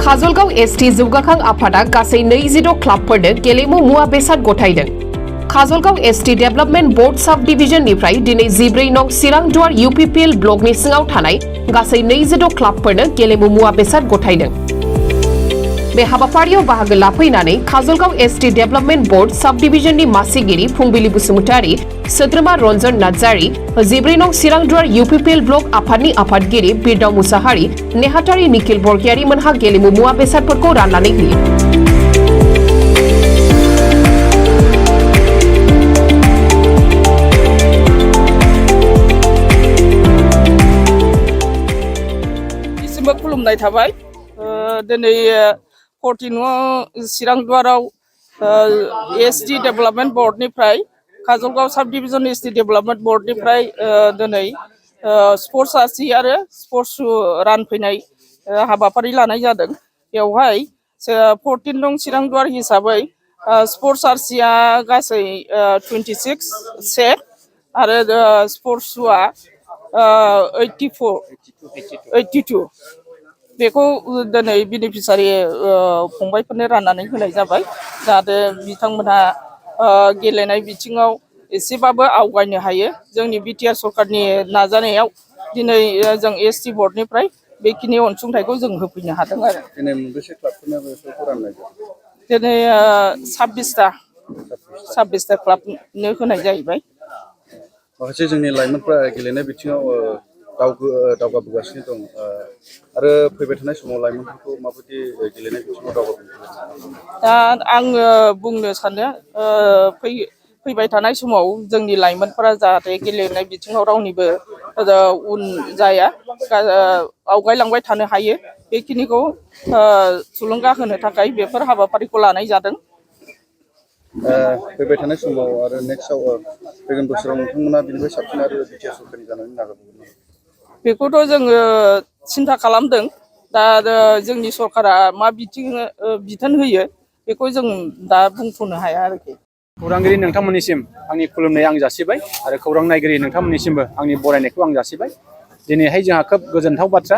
Kajalgaon ST जौगाखां आफादा गासै 26 क्लाबफोरनो गेलेमु मुवा बेसाद गथायदों। काजलगाव एसटी डेभेलपमेन्ट बोर्ड सब डिभिजननिफ्राय दिनै 14 नं चिरांदुवार UPPL ब्लकनि सिङाव थानाय गासै 26 क्लाबफोरनो गेलेमु मुवा बेसाद गथायदों। बे हाबाफारियाव बाहागो लाफैनानै काजलगाव एसटी डेभेलपमेन्ट बोर्ड सब डिभिजननि मासिगिरि फुंबिलि बसुमतारी, सोद्रोमा रन्जन नार्जारी, 14 नं चिरांदुवार UPPL ब्लक आफादनि आफादगिरि बिरदाव मुसाहारि, नेहाथारि निखिल बरगयारि मोनहा गेलेमु मुवा बेसादफोरखौ राननानै होयो। खुलुमनाय थाबाय। दिनै 14 चिरांदुवाराव एसटी डेभेलपमेन्ट बोर्डनिफ्राय Kajalgaon sub division ST development बोर्डनिफ्राय दिनै स्पर्ट्स आसि आरो स्पर्ट्स रानफैनाय हाबाफारि लानाय जादों। बेवहाय 14 नं चिरांदुवार हिसाबै स्पर्ट्स आरसिया गासै 26 सेट आरो स्पर्ट्स शुआ 82 बेखौ दिनै बेनिफिसारि फंबायफोरनो राननानै होनाय जाबाय, जाहाथे बिथांमोनहा गेलेनाय बिथिङाव एसेबाबो आवगायनो हायो। जोंनि बिटिआर सरकारनि नाजानायाव दिनै जों एसटी बोर्डनिफ्राय बेखिनि अनसुंथाइखौ जों होफैनो हादों आरो। दिनै मोनबेसे क्लाबफोरनो बेफोरखौ राननाय जादों? दिनै 26टा क्लाबनो होनाय जाहैबाय। माखासे जोंनि लाइमोनफ्रा गेलेनाय बिथिङाव दावगाबोगासिनो दं आरो फैबाय थानाय समाव लाइमोनफोरखौ माबायदि गेलेनाय बिथिङाव दावगाबोनो? दा आङो बुंनो सानो फैबाय थानाय समाव जोंनि लाइमोनफोरा जाहाथे गेलेनाय बिथिङाव रावनिबो उन जाया, आवगायलांबाय थानो हायो, बेखिनिखौ थुलुंगा होनो थाखाय बेफोर हाबाफारिखौ लानाय जादों। फैबाय थानाय समाव आरो नेक्स्टआव फैगोन बोसोराव नोंथांमोना बेनिफ्राय साबसिन आरो बिटिआर सरकारनि जानानै नाजाबावगोन? बेखौथ' जोङो सिन्था खालामदों। दा जोंनि सरकारा मा बिथोन होयो बेखौ जों दा बुंथ'नो हाया आरोखि। खौरांगिरि नोंथांमोननिसिम आंनि खुलुमनाय आं जासिबाय आरो खौरां नायगिरि नोंथांमोननिसिमबो आंनि बरायनायखौ आं जासिबाय। दिनैहाय जोंहा खोब गोजोनथाव बाथ्रा,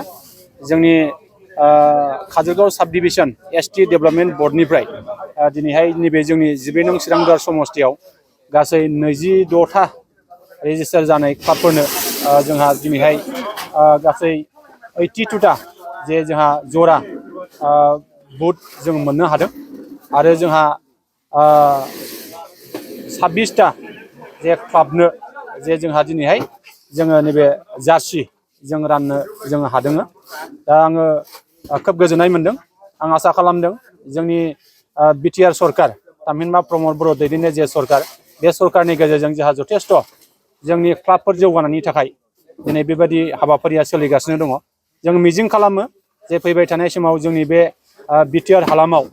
जोंनि काजलगाव साब डिभिजन एसटी डेभेलपमेन्ट बोर्डनिफ्राय दिनैहाय नैबे जोंनि 14 नं चिरांदुवार समस्तियाव गासै 26टा रेजिस्टार जानाय क्लाबफोरनो जोंहा दिनैहाय गासै 82टा जे जोंहा जरा बुट जों मोननो हादों आरो जोंहा 26टा जे क्लाबनो जे जोंहा दिनैहाय जोङो नैबे जार्सि जों राननो जोङो हादों। दा आङो खोब गोजोननाय मोनदों। आं आसा खालामदों जोंनि बिटिआर सरकार, थामहिनबा प्रमद बर' दैदेननाय जे सरकार, बे सरकारनि गेजेरजों जोंहा जथेस्थ' जोंनि क्लाबफोर जौगानायनि थाखाय दिनै बेबायदि हाबाफारिया सोलिगासिनो दङ। जों मिजिं खालामो जे फैबाय थानाय समाव जोंनि बे बिटिआर हालामाव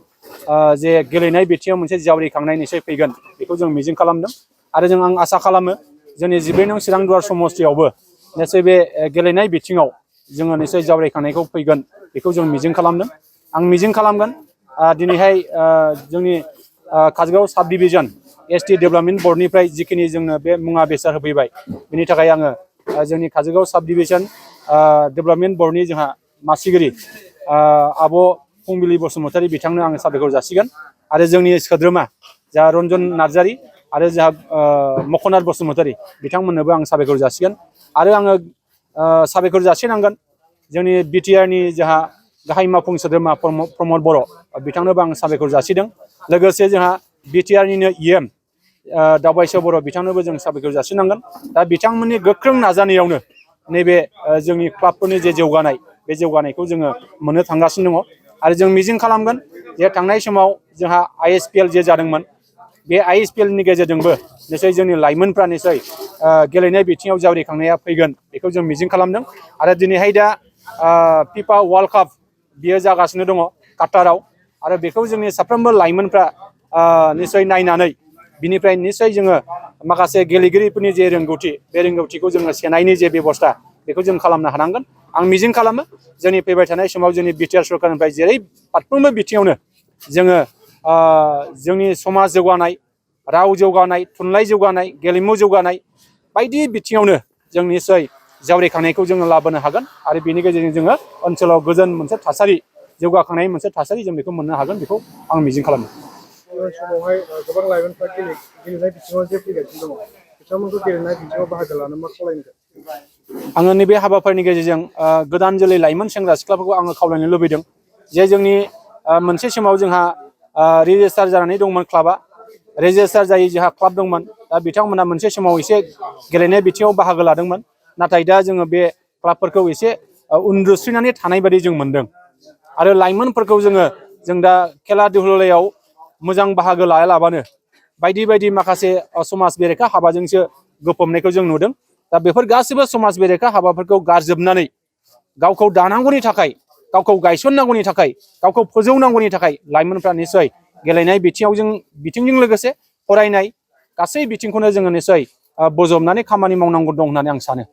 जे गेलेनाय बिथिङाव मोनसे जावरिखांनाय निश्चय फैगोन, बेखौ जों मिजिं खालामदों आरो आं आसा खालामो जोंनि 14 नं चिरांदुवार समस्तियावबो निश्चय बे गेलेनाय बिथिङाव जोङो निश्चय जावरिखांनायखौ फैगोन, बेखौ जों मिजिं खालामदों। आं मिजिं खालामगोन दिनैहाय जोंनि काजलगाव साब डिभिजन एसटी डेभेलपमेन्ट बोर्डनिफ्राय जिखिनि जोंनो बे मुवा बेसाद होफैबाय, बेनि थाखाय आङो जोंनि काजलगाव साब डिभिजन डेभेलपमेन्ट बोर्डनि जोंहा मासिगिरि आब' फुंबिलि बसुमतारी बिथांनो आङो साबायखर जासिगोन आरो जोंनि सोद्रोमा जा रन्जन नार्जारी आरो जोंहा मखनार बसुमतारी बिथांमोननोबो आं साबायखर जासिगोन आरो आङो साबायखर जासिनांगोन जोंनि बिटिआरनि जोंहा गाहाय मावफुं सोद्रोमा प्रमद बर' बिथांनोबो आं साबायखर जासिदों। लोगोसे जोंहा बिटिआरनिनो EM दावबायसो बर' बिथांनोबो जों साबायखर जासिनांगोन। दा बिथांमोननि गोख्रों नाजानायावनो नैबे जोंनि क्लाबफोरनि जे जौगानाय, बे जौगानायखौ जोङो मोननो थांगासिनो दङ आरो जों मिजिं खालामगोन जे थांनाय समाव जोंहा ISPL जे जादोंमोन, बे ISPLनि गेजेरजोंबो निश्चय जोंनि लाइमोनफ्रा निश्चय गेलेनाय बिथिङाव जावरिखांनाया फैगोन, बेखौ जों मिजिं खालामदों। आरो दिनैहाय दा फिफा वर्ल्ड काप बियो जागासिनो दङ काटाराव आरो बेखौ जोंनि साफ्रोमबो लाइमोनफ्रा निश्चय नायनानै बिनिफ्राय निश्चय जोङो माखासे गेलेगिरिफोरनि जे रोंगौथि, बे रोंगौथिखौ जोङो सेनायनि जे बेबस्था, बेखौ जों खालामनो हानांगोन। आं मिजिं खालामो जोंनि फैबाय थानाय समाव जोंनि बिटिआर सरकारनिफ्राय जेरै फारफ्रोमबो बिथिङावनो जोङो जोंनि समाज जौगानाय, राव जौगानाय, थुनलाइ जौगानाय, गेलेमु जौगानाय बायदि बिथिङावनो जों निश्चय जावरिखांनायखौ जोङो लाबोनो हागोन आरो बेनि गेजेरजों जोङो ओनसोलाव गोजोन मोनसे थासारि जौगाखांनायनि मोनसे थासारि जों बेखौ मोननो हागोन बेखौ आं मिजिं खालामो। समावहाय गोबां लाइमोनफ्रा गेलेनाय बिथिङाव जे फैगासिनो दङ बिथांमोनखौ गेलेनाय बिथिङाव बाहागो लानो मा खावलायनो? आङो नैबे हाबाफारिनि गेजेरजों गोदान जोलै लाइमोन सेंग्रा सिख्लाफोरखौ आङो खावलायनो लुबैदों जे जोंनि मोनसे समाव जोंहा रेजिस्टार जानानै दंमोन क्लाबा रेजिस्टार जायै जोंहा क्लाब दंमोन दा बिथांमोना मोनसे समाव एसे गेलेनाय बिथिङाव बाहागो लादोंमोन नाथाय दा जोङो बे क्लाबफोरखौ एसे उन्दुस्रिनानै थानाय बायदि जों मोनदों आरो लाइमोनफोरखौ जों दा खेला दुलायाव मोजां बाहागो लायालाबानो बायदि बायदि माखासे समाज बेरेखा हाबाजोंसो गोफबनायखौ जों नुदों दा बेफोर गासिबो समाज बेरेखा हाबाफोरखौ गारजोबनानै गावखौ दानांगौनि थाखाय गावखौ गायसननांगौनि थाखाय गावखौ फोजौनांगौनि थाखाय लाइमोनफ्रा निस्सय गेलेनाय बिथिंजों लोगोसे फरायनाय गासै बिथिंखौनो जोङो निस्सय बजबनानै खामानि मावनांगौ दं होननानै आं सानो।